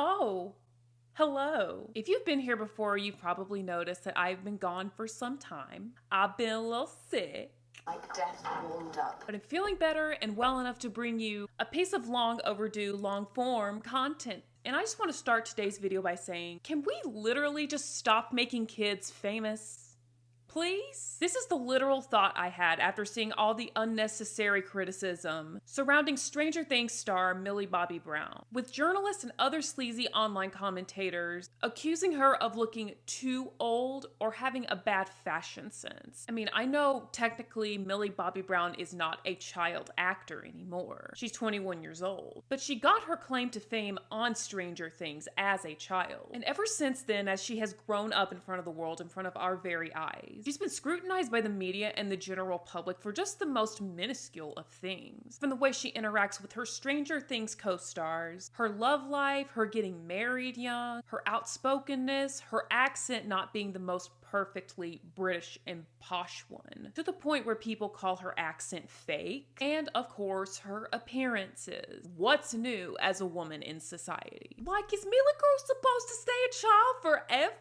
Oh, hello. If you've been here before, you've probably noticed that I've been gone for some time. I've been a little sick. Like death warmed up. But I'm feeling better and well enough to bring you a piece of long overdue, long form content. And I just want to start today's video by saying, can we literally just stop making kids famous? Please? This is the literal thought I had after seeing all the unnecessary criticism surrounding Stranger Things star Millie Bobby Brown, with journalists and other sleazy online commentators accusing her of looking too old or having a bad fashion sense. I mean, I know technically Millie Bobby Brown is not a child actor anymore. She's 21 years old, but she got her claim to fame on Stranger Things as a child. And ever since then, as she has grown up in front of the world, in front of our very eyes, she's been scrutinized by the media and the general public for just the most minuscule of things. From the way she interacts with her Stranger Things co-stars, her love life, her getting married young, her outspokenness, her accent not being the most perfectly British and posh one, to the point where people call her accent fake, and of course her appearances. What's new as a woman in society? Like, is Mila Girl supposed to stay a child forever?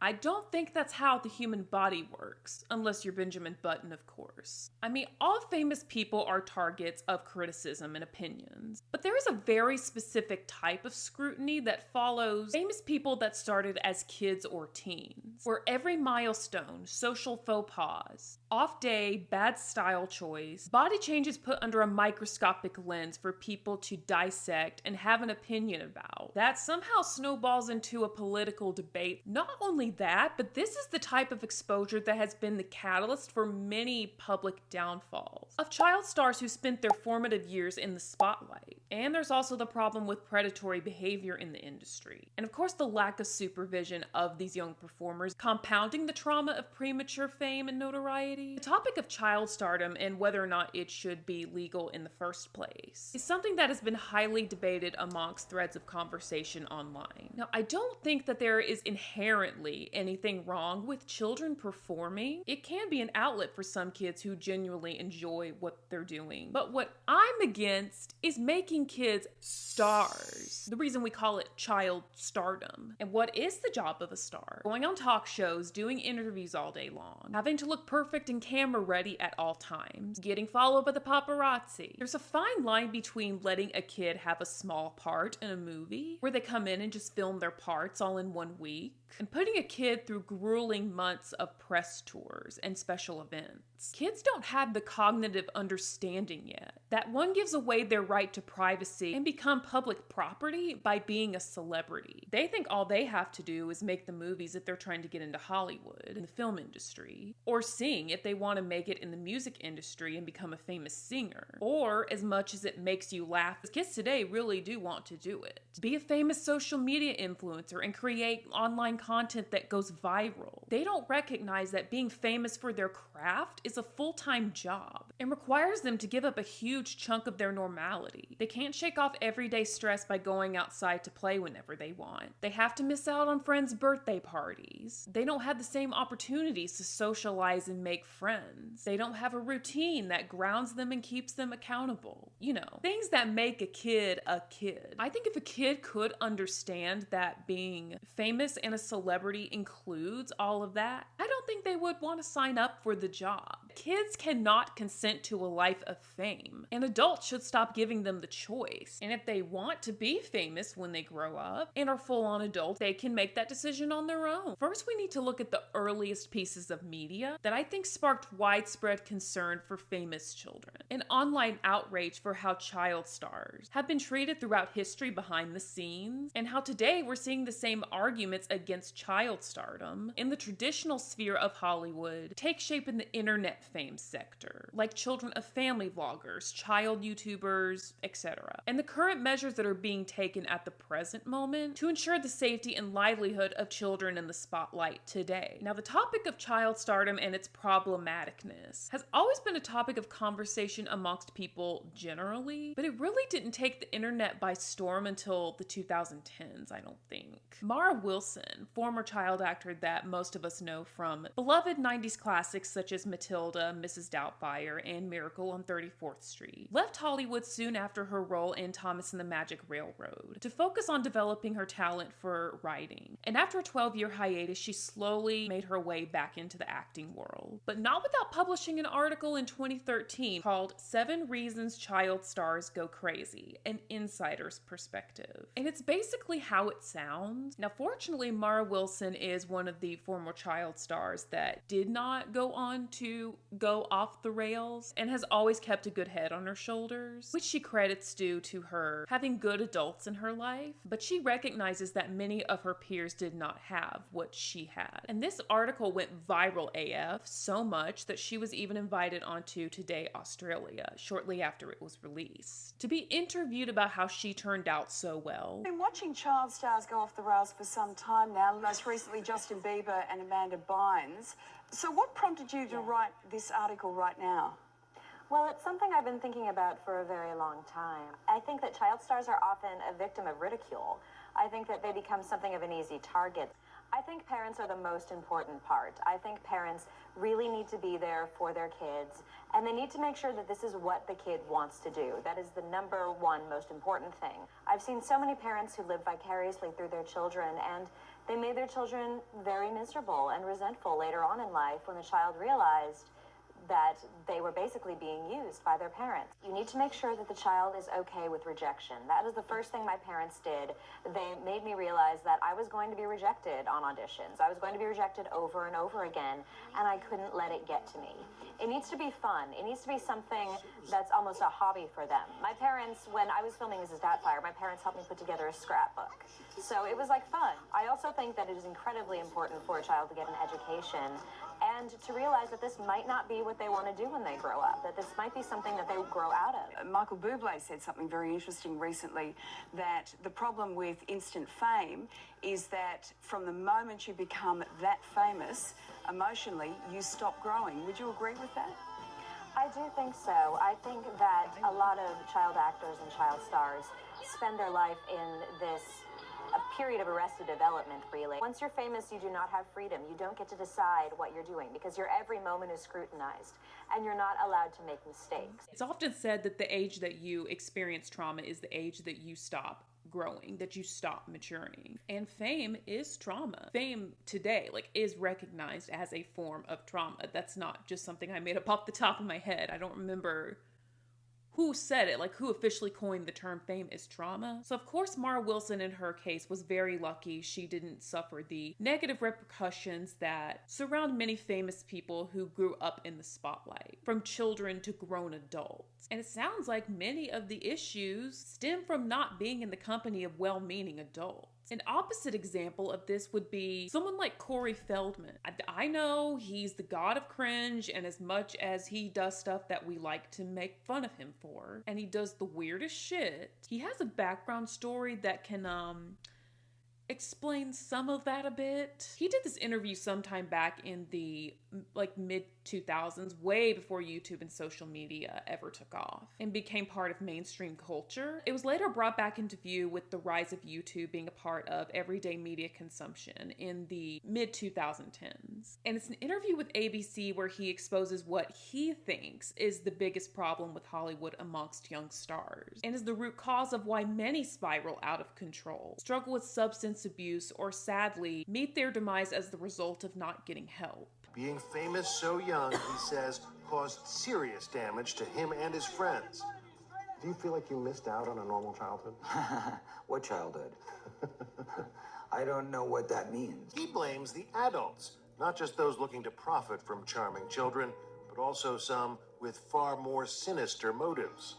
I don't think that's how the human body works, unless you're Benjamin Button, of course. I mean, all famous people are targets of criticism and opinions, but there is a very specific type of scrutiny that follows famous people that started as kids or teens, where every milestone, social faux pas, off day, bad style choice, body change is put under a microscopic lens for people to dissect and have an opinion about. That somehow snowballs into a political debate. Not only that, but this is the type of exposure that has been the catalyst for many public downfalls of child stars who spent their formative years in the spotlight. And there's also the problem with predatory behavior in the industry. And of course, the lack of supervision of these young performers, compounding the trauma of premature fame and notoriety. The topic of child stardom and whether or not it should be legal in the first place is something that has been highly debated amongst threads of conversation online. Now, I don't think that there is inherently anything wrong with children performing. It can be an outlet for some kids who genuinely enjoy what they're doing. But what I'm against is making kids stars. The reason we call it child stardom. And what is the job of a star? Going on talk shows, doing interviews all day long, having to look perfect and camera ready at all times, getting followed by the paparazzi. There's a fine line between letting a kid have a small part in a movie, where they come in and just film their parts all in 1 week, and putting a kid through grueling months of press tours and special events. Kids don't have the cognitive understanding yet that one gives away their right to privacy and become public property by being a celebrity. They think all they have to do is make the movies if they're trying to get into Hollywood, in the film industry, or sing if they want to make it in the music industry and become a famous singer, or as much as it makes you laugh, kids today really do want to do it. Be a famous social media influencer and create online content that goes viral. They don't recognize that being famous for their craft is a full-time job and requires them to give up a huge chunk of their normality. They can't shake off everyday stress by going outside to play whenever they want. They have to miss out on friends' birthday parties. They don't have the same opportunities to socialize and make friends. They don't have a routine that grounds them and keeps them accountable. You know, things that make a kid a kid. I think if a kid could understand that being famous and a celebrity includes all of that, I don't think they would want to sign up for the job. Kids cannot consent to a life of fame, and adults should stop giving them the choice. And if they want to be famous when they grow up and are full-on adults, they can make that decision on their own. First, we need to look at the earliest pieces of media that I think sparked widespread concern for famous children, and online outrage for how child stars have been treated throughout history behind the scenes, and how today we're seeing the same arguments against child stardom in the traditional sphere of Hollywood take shape in the internet fame sector, like children of family vloggers, child YouTubers, etc. And the current measures that are being taken at the present moment to ensure the safety and livelihood of children in the spotlight today. Now, the topic of child stardom and its problematicness has always been a topic of conversation amongst people generally, but it really didn't take the internet by storm until the 2010s, I don't think. Mara Wilson, former child actor that most of us know from beloved 90s classics such as Matilda Matilda, Mrs. Doubtfire, and Miracle on 34th Street, left Hollywood soon after her role in Thomas and the Magic Railroad to focus on developing her talent for writing. And after a 12-year hiatus, she slowly made her way back into the acting world, but not without publishing an article in 2013 called 7 Reasons Child Stars Go Crazy, an insider's perspective. And it's basically how it sounds. Now, fortunately, Mara Wilson is one of the former child stars that did not go on to go off the rails and has always kept a good head on her shoulders, which she credits due to her having good adults in her life. But she recognizes that many of her peers did not have what she had. And this article went viral AF, so much that she was even invited onto Today Australia shortly after it was released to be interviewed about how she turned out so well. I've been watching child stars go off the rails for some time now, most recently Justin Bieber and Amanda Bynes. So what prompted you to write this article right now? Well, it's something I've been thinking about for a very long time. I think that child stars are often a victim of ridicule. I think that they become something of an easy target. I think parents are the most important part. I think parents really need to be there for their kids, and they need to make sure that this is what the kid wants to do. That is the number one most important thing. I've seen so many parents who live vicariously through their children, and they made their children very miserable and resentful later on in life when the child realized that they were basically being used by their parents. You need to make sure that the child is okay with rejection. That is the first thing my parents did. They made me realize that I was going to be rejected on auditions. I was going to be rejected over and over again, and I couldn't let it get to me. It needs to be fun. It needs to be something that's almost a hobby for them. My parents, when I was filming Mrs. Doubtfire, my parents helped me put together a scrapbook. So it was like fun. I also think that it is incredibly important for a child to get an education and to realize that this might not be what they want to do when they grow up, that this might be something that they grow out of. Michael Bublé said something very interesting recently, that the problem with instant fame is that from the moment you become that famous, emotionally, you stop growing. Would you agree with that? I do think so. I think that a lot of child actors and child stars spend their life in this a period of arrested development, really. Once you're famous, you do not have freedom. You don't get to decide what you're doing because your every moment is scrutinized and you're not allowed to make mistakes. It's often said that the age that you experience trauma is the age that you stop growing, that you stop maturing. And fame is trauma. Fame today, is recognized as a form of trauma. That's not just something I made up off the top of my head. I don't remember who said it, who officially coined the term fame is trauma. So of course Mara Wilson in her case was very lucky she didn't suffer the negative repercussions that surround many famous people who grew up in the spotlight, from children to grown adults. And it sounds like many of the issues stem from not being in the company of well-meaning adults. An opposite example of this would be someone like Cory Feldman. I know he's the god of cringe, and as much as he does stuff that we like to make fun of him for, and he does the weirdest shit, he has a background story that can, explain some of that a bit. He did this interview sometime back in the mid-2000s, way before YouTube and social media ever took off and became part of mainstream culture. It was later brought back into view with the rise of YouTube being a part of everyday media consumption in the mid-2010s. And it's an interview with ABC where he exposes what he thinks is the biggest problem with Hollywood amongst young stars, and is the root cause of why many spiral out of control, struggle with substance abuse, or sadly meet their demise as the result of not getting help. Being famous so young, he says, caused serious damage to him and his friends. Do you feel like you missed out on a normal childhood? What childhood? I don't know what that means. He blames the adults, not just those looking to profit from charming children, but also some with far more sinister motives.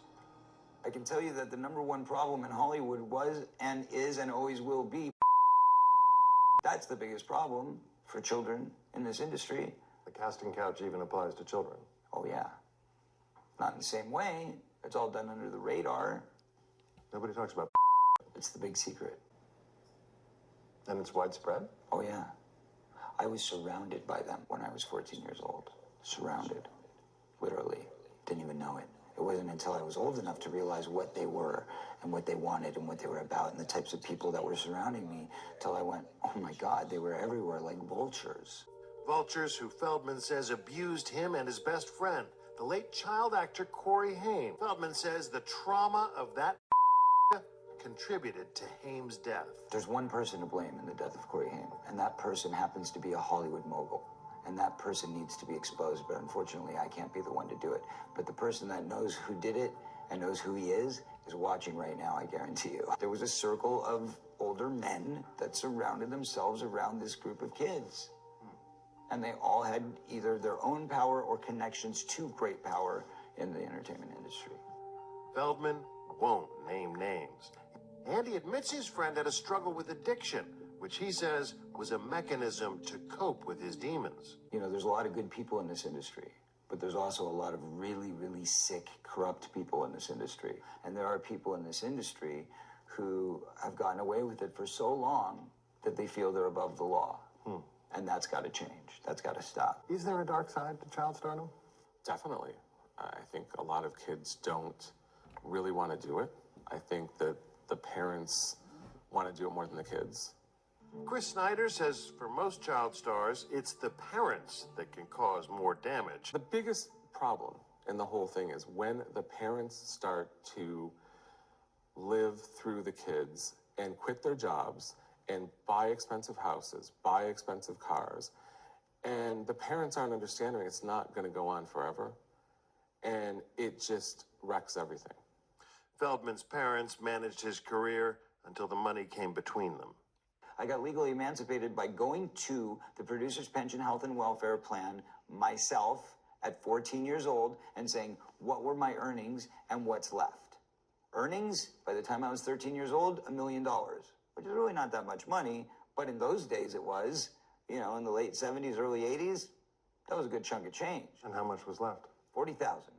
I can tell you that the number one problem in Hollywood was and is and always will be. That's the biggest problem for children in this industry. The casting couch even applies to children. Oh, yeah. Not in the same way. It's all done under the radar. Nobody talks about It's the big secret. And it's widespread? Oh, yeah. I was surrounded by them when I was 14 years old. Surrounded. Literally. Didn't even know it. It wasn't until I was old enough to realize what they were and what they wanted and what they were about and the types of people that were surrounding me till I went, oh my God, they were everywhere like vultures. Vultures, who Feldman says abused him and his best friend, the late child actor Cory Haim. Feldman says the trauma of that contributed to Haim's death. There's one person to blame in the death of Cory Haim, and that person happens to be a Hollywood mogul. And that person needs to be exposed, but unfortunately I can't be the one to do it. But the person that knows who did it and knows who he is watching right now, I guarantee you. There was a circle of older men that surrounded themselves around this group of kids. And they all had either their own power or connections to great power in the entertainment industry. Feldman won't name names. And he admits his friend had a struggle with addiction, which he says was a mechanism to cope with his demons. You know, there's a lot of good people in this industry, but there's also a lot of really, really sick, corrupt people in this industry. And there are people in this industry who have gotten away with it for so long that they feel they're above the law. And that's got to change. That's got to stop. Is there a dark side to child stardom? Definitely. I think a lot of kids don't really want to do it. I think that the parents want to do it more than the kids. Chris Snyder says for most child stars, it's the parents that can cause more damage. The biggest problem in the whole thing is when the parents start to live through the kids and quit their jobs and buy expensive houses, buy expensive cars, and the parents aren't understanding it's not going to go on forever, and it just wrecks everything. Feldman's parents managed his career until the money came between them. I got legally emancipated by going to the Producer's Pension Health and Welfare Plan myself at 14 years old and saying, what were my earnings and what's left? Earnings, by the time I was 13 years old, $1 million, which is really not that much money, but in those days it was, you know, in the late 70s, early 80s, that was a good chunk of change. And how much was left? 40,000.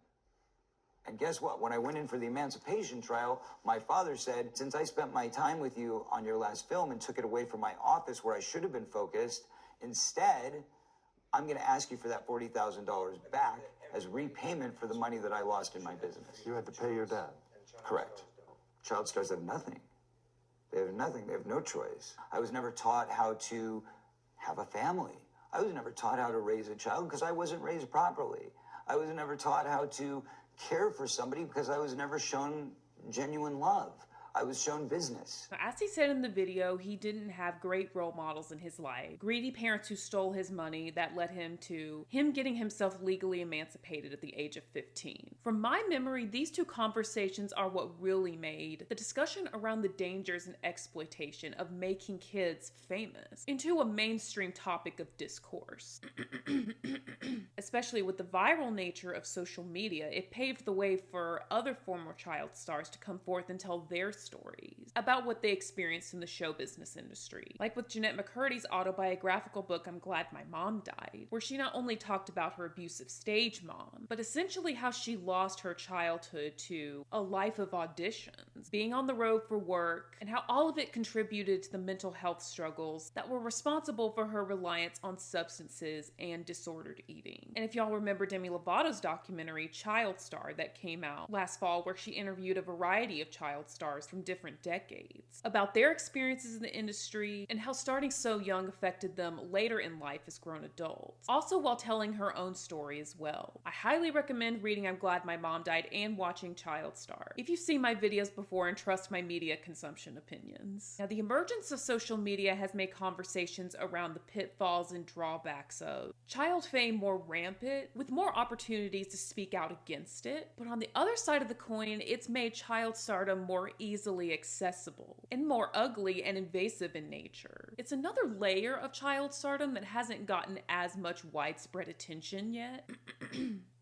And guess what? When I went in for the emancipation trial, my father said, since I spent my time with you on your last film and took it away from my office where I should have been focused, instead, I'm going to ask you for that $40,000 back as repayment for the money that I lost in my business. You had to pay your dad. Correct. Child stars have nothing. They have nothing. They have no choice. I was never taught how to have a family. I was never taught how to raise a child because I wasn't raised properly. I was never taught how to care for somebody because I was never shown genuine love. I was shown business. As he said in the video, he didn't have great role models in his life. Greedy parents who stole his money that led him to him getting himself legally emancipated at the age of 15. From my memory, these two conversations are what really made the discussion around the dangers and exploitation of making kids famous into a mainstream topic of discourse. Especially with the viral nature of social media, it paved the way for other former child stars to come forth and tell their stories about what they experienced in the show business industry. Like with Jeanette McCurdy's autobiographical book, I'm Glad My Mom Died, where she not only talked about her abusive stage mom, but essentially how she lost her childhood to a life of auditions, being on the road for work, and how all of it contributed to the mental health struggles that were responsible for her reliance on substances and disordered eating. And if y'all remember Demi Lovato's documentary, Child Star, that came out last fall, where she interviewed a variety of child stars from different decades about their experiences in the industry and how starting so young affected them later in life as grown adults, also while telling her own story as well. I highly recommend reading I'm Glad My Mom Died and watching Child Star if you've seen my videos before and trust my media consumption opinions. Now, the emergence of social media has made conversations around the pitfalls and drawbacks of child fame more rampant, with more opportunities to speak out against it. But on the other side of the coin, it's made child stardom more easily accessible and more ugly and invasive in nature. It's another layer of child stardom that hasn't gotten as much widespread attention yet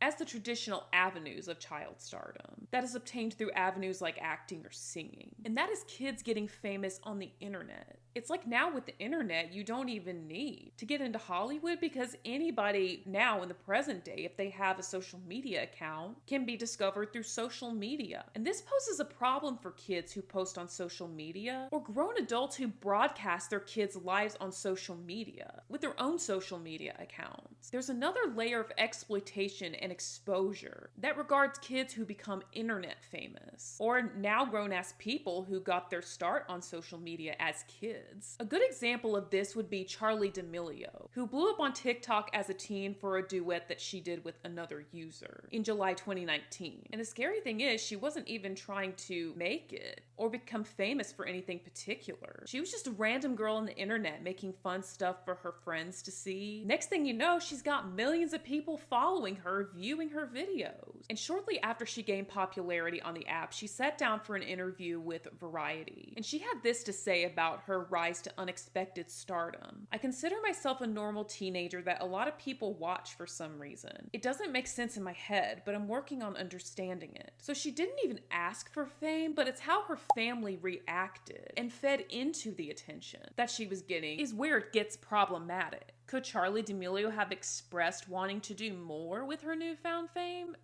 as the traditional avenues of child stardom that is obtained through avenues like acting or singing. And that is kids getting famous on the internet. It's like now with the internet, you don't even need to get into Hollywood because anybody now in the present day, if they have a social media account, can be discovered through social media. And this poses a problem for kids who post on social media or grown adults who broadcast their kids' lives on social media with their own social media account. accounts. There's another layer of exploitation and exposure that regards kids who become internet famous, or now grown-ass people who got their start on social media as kids. A good example of this would be Charli D'Amelio, who blew up on TikTok as a teen for a duet that she did with another user in July 2019. And the scary thing is, she wasn't even trying to make it or become famous for anything particular. She was just a random girl on the internet making fun stuff for her friends to see. Next thing you know, she's got millions of people following her, viewing her videos. And shortly after she gained popularity on the app, she sat down for an interview with Variety. And she had this to say about her rise to unexpected stardom. "I consider myself a normal teenager that a lot of people watch for some reason. It doesn't make sense in my head, but I'm working on understanding it." So she didn't even ask for fame, but it's how her family reacted and fed into the attention that she was getting is where it gets problematic. Could Charli D'Amelio have expressed wanting to do more with her newfound fame?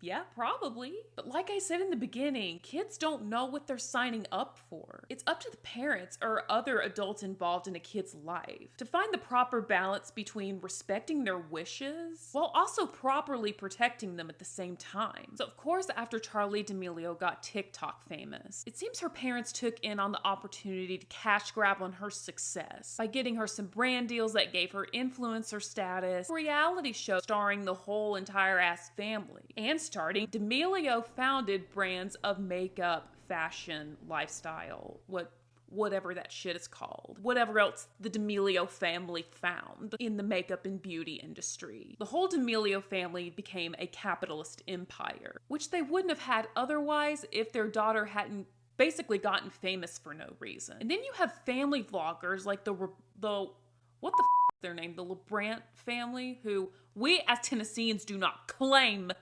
Yeah, probably. But like I said in the beginning, kids don't know what they're signing up for. It's up to the parents or other adults involved in a kid's life to find the proper balance between respecting their wishes while also properly protecting them at the same time. So of course, after Charli D'Amelio got TikTok famous, it seems her parents took in on the opportunity to cash grab on her success by getting her some brand deals that gave her influencer status, a reality show starring the whole entire ass family, and starting D'Amelio founded brands of makeup, fashion, lifestyle, whatever that shit is called. Whatever else the D'Amelio family found in the makeup and beauty industry. The whole D'Amelio family became a capitalist empire, which they wouldn't have had otherwise if their daughter hadn't basically gotten famous for no reason. And then you have family vloggers like the what the f their name? The LeBrant family, who we as Tennesseans do not claim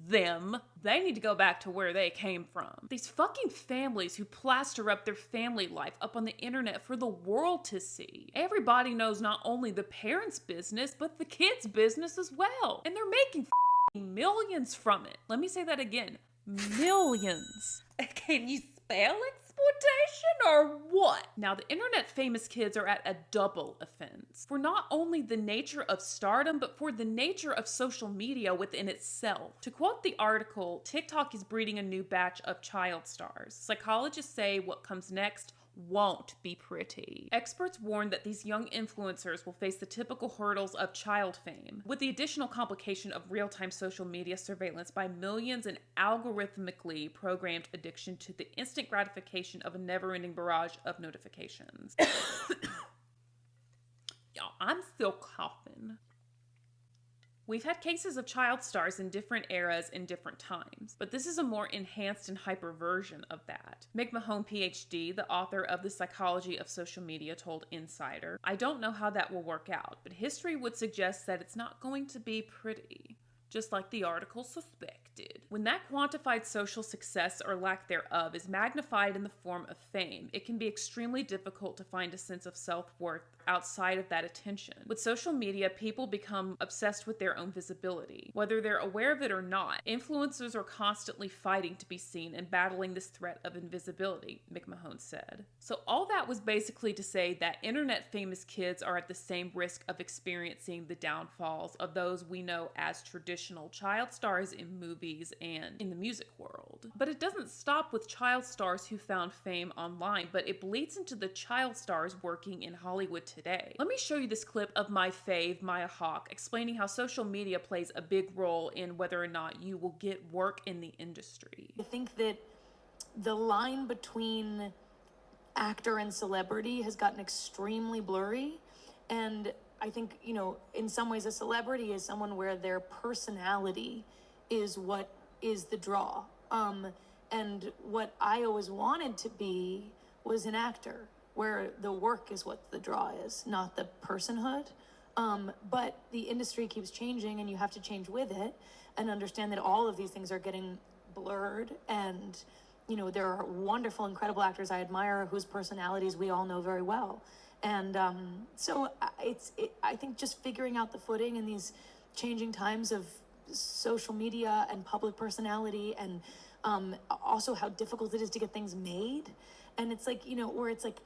them. They need to go back to where they came from. These fucking families who plaster up their family life up on the internet for the world to see. Everybody knows not only the parents' business, but the kids' business as well. And they're making millions from it. Let me say that again. Millions. Can you spell exploitation or what? Now, the internet famous kids are at a double offense for not only the nature of stardom, but for the nature of social media within itself. To quote the article, TikTok is breeding a new batch of child stars. Psychologists say what comes next won't be pretty. Experts warn that these young influencers will face the typical hurdles of child fame, with the additional complication of real-time social media surveillance by millions and algorithmically programmed addiction to the instant gratification of a never-ending barrage of notifications. Y'all, I'm still coughing. We've had cases of child stars in different eras and different times, but this is a more enhanced and hyper version of that. Mick Mahone, PhD, the author of The Psychology of Social Media, told Insider, "I don't know how that will work out, but history would suggest that it's not going to be pretty." Just like the article suspected. When that quantified social success or lack thereof is magnified in the form of fame, it can be extremely difficult to find a sense of self-worth outside of that attention. With social media, people become obsessed with their own visibility. Whether they're aware of it or not, influencers are constantly fighting to be seen and battling this threat of invisibility, Mick Mahone said. So all that was basically to say that internet famous kids are at the same risk of experiencing the downfalls of those we know as traditional child stars in movies and in the music world. But it doesn't stop with child stars who found fame online, but it bleeds into the child stars working in Hollywood today. Let me show you this clip of my fave, Maya Hawke, explaining how social media plays a big role in whether or not you will get work in the industry. I think that the line between actor and celebrity has gotten extremely blurry, and I think, you know, in some ways a celebrity is someone where their personality is what is the draw. And what I always wanted to be was an actor, where the work is what the draw is, not the personhood. But the industry keeps changing and you have to change with it and understand that all of these things are getting blurred. And, you know, there are wonderful, incredible actors I admire whose personalities we all know very well. And so I think just figuring out the footing in these changing times of social media and public personality, and also how difficult it is to get things made. And it's like, you know, where it's like,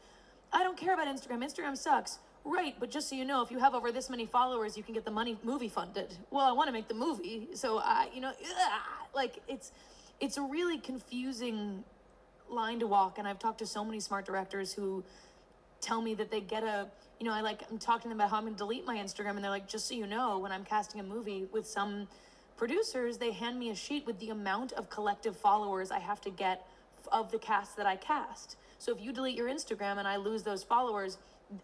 I don't care about Instagram. Instagram sucks. right, but just so you know, if you have over this many followers, you can get the movie funded. Well, I want to make the movie, so like it's a really confusing line to walk. And I've talked to so many smart directors who tell me that they get I'm talking to them about how I'm going to delete my Instagram, and they're like, just so you know, when I'm casting a movie with some producers, they hand me a sheet with the amount of collective followers I have to get of the cast that I cast. So if you delete your Instagram and I lose those followers,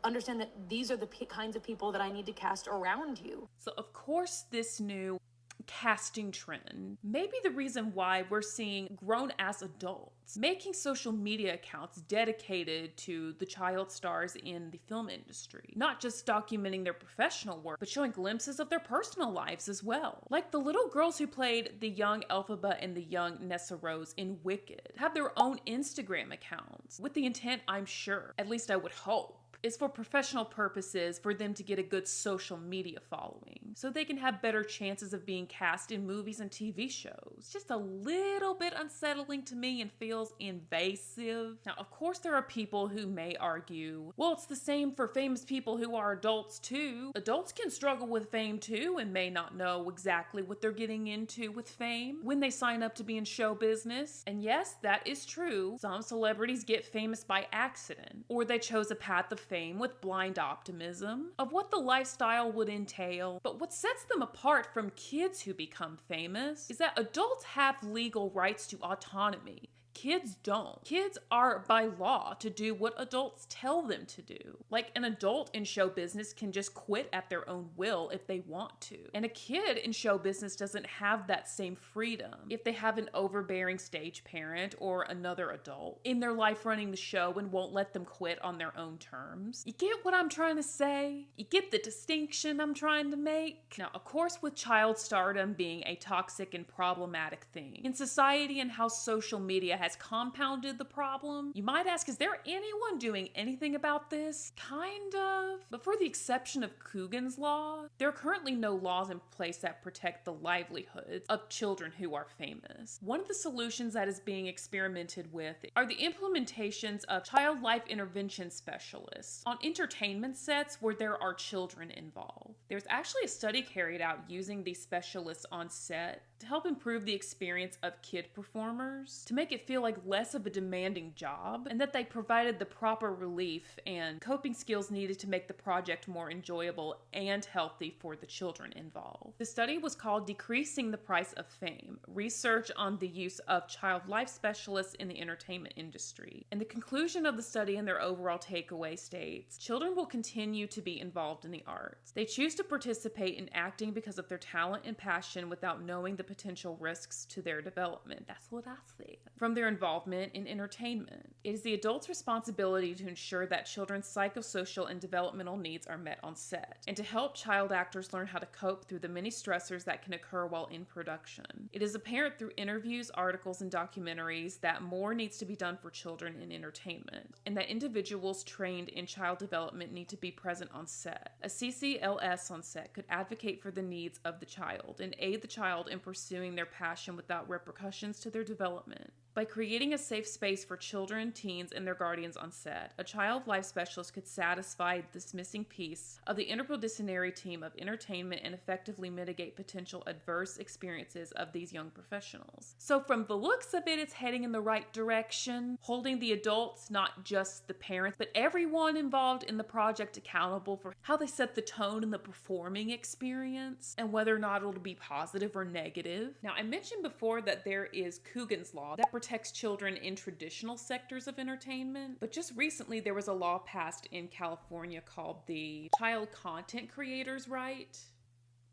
understand that these are the kinds of people that I need to cast around you. So of course this new casting trend may be the reason why we're seeing grown-ass adults making social media accounts dedicated to the child stars in the film industry, not just documenting their professional work, but showing glimpses of their personal lives as well. Like the little girls who played the young Elphaba and the young Nessa Rose in Wicked have their own Instagram accounts, with the intent, I'm sure, at least I would hope, is for professional purposes for them to get a good social media following, so they can have better chances of being cast in movies and TV shows. Just a little bit unsettling to me and feels invasive. Now, of course, there are people who may argue, well, it's the same for famous people who are adults too. Adults can struggle with fame too and may not know exactly what they're getting into with fame when they sign up to be in show business. And yes, that is true. Some celebrities get famous by accident, or they chose a path of fame with blind optimism of what the lifestyle would entail. But what sets them apart from kids who become famous is that adults have legal rights to autonomy. Kids don't. Kids are by law to do what adults tell them to do. Like an adult in show business can just quit at their own will if they want to. And a kid in show business doesn't have that same freedom if they have an overbearing stage parent or another adult in their life running the show and won't let them quit on their own terms. You get what I'm trying to say? You get the distinction I'm trying to make? Now, of course, with child stardom being a toxic and problematic thing in society and how social media has compounded the problem, you might ask, is there anyone doing anything about this? Kind of. But for the exception of Coogan's Law, there are currently no laws in place that protect the livelihoods of children who are famous. One of the solutions that is being experimented with are the implementations of child life intervention specialists on entertainment sets where there are children involved. There's actually a study carried out using these specialists on set to help improve the experience of kid performers, to make it feel like less of a demanding job, and that they provided the proper relief and coping skills needed to make the project more enjoyable and healthy for the children involved. The study was called Decreasing the Price of Fame: Research on the Use of Child Life Specialists in the Entertainment Industry. And the conclusion of the study and their overall takeaway states, children will continue to be involved in the arts. They choose to participate in acting because of their talent and passion without knowing the potential risks to their development. That's what I said. From their involvement in entertainment. It is the adult's responsibility to ensure that children's psychosocial and developmental needs are met on set, and to help child actors learn how to cope through the many stressors that can occur while in production. It is apparent through interviews, articles, and documentaries that more needs to be done for children in entertainment, and that individuals trained in child development need to be present on set. A CCLS on set could advocate for the needs of the child and aid the child in pursuing their passion without repercussions to their development. By creating a safe space for children, teens, and their guardians on set, a child life specialist could satisfy this missing piece of the interdisciplinary team of entertainment and effectively mitigate potential adverse experiences of these young professionals. So from the looks of it, it's heading in the right direction, holding the adults, not just the parents, but everyone involved in the project accountable for how they set the tone in the performing experience and whether or not it'll be positive or negative. Now, I mentioned before that there is Coogan's Law that protects children in traditional sectors of entertainment, but just recently there was a law passed in California called the Child Content Creators Right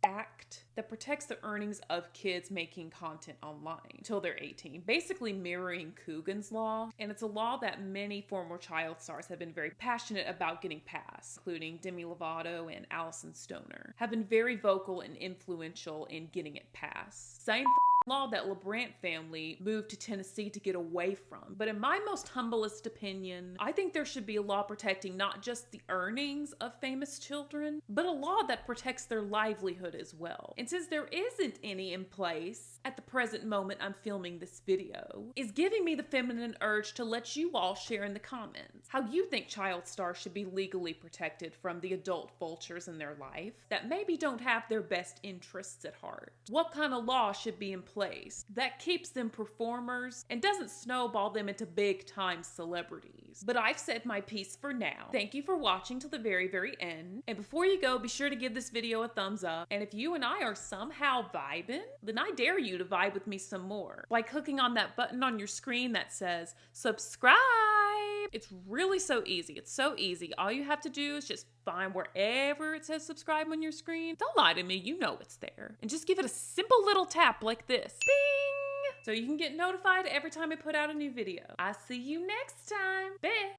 Act that protects the earnings of kids making content online until they're 18, basically mirroring Coogan's Law. And it's a law that many former child stars have been very passionate about getting passed, including Demi Lovato and Allison Stoner, have been very vocal and influential in getting it passed. Same Law that LeBrant family moved to Tennessee to get away from. But in my most humblest opinion, I think there should be a law protecting not just the earnings of famous children, but a law that protects their livelihood as well. And since there isn't any in place at the present moment I'm filming this video, is giving me the feminine urge to let you all share in the comments how you think child stars should be legally protected from the adult vultures in their life that maybe don't have their best interests at heart. What kind of law should be in place that keeps them performers and doesn't snowball them into big time celebrities? But I've said my piece for now. Thank you for watching till the very, very end. And before you go, be sure to give this video a thumbs up. And if you and I are somehow vibing, then I dare you to vibe with me some more by clicking on that button on your screen that says subscribe. It's really so easy. It's so easy. All you have to do is just find wherever it says subscribe on your screen. Don't lie to me, you know it's there. And just give it a simple little tap like this. Bing! So you can get notified every time I put out a new video. I'll see you next time. Bye!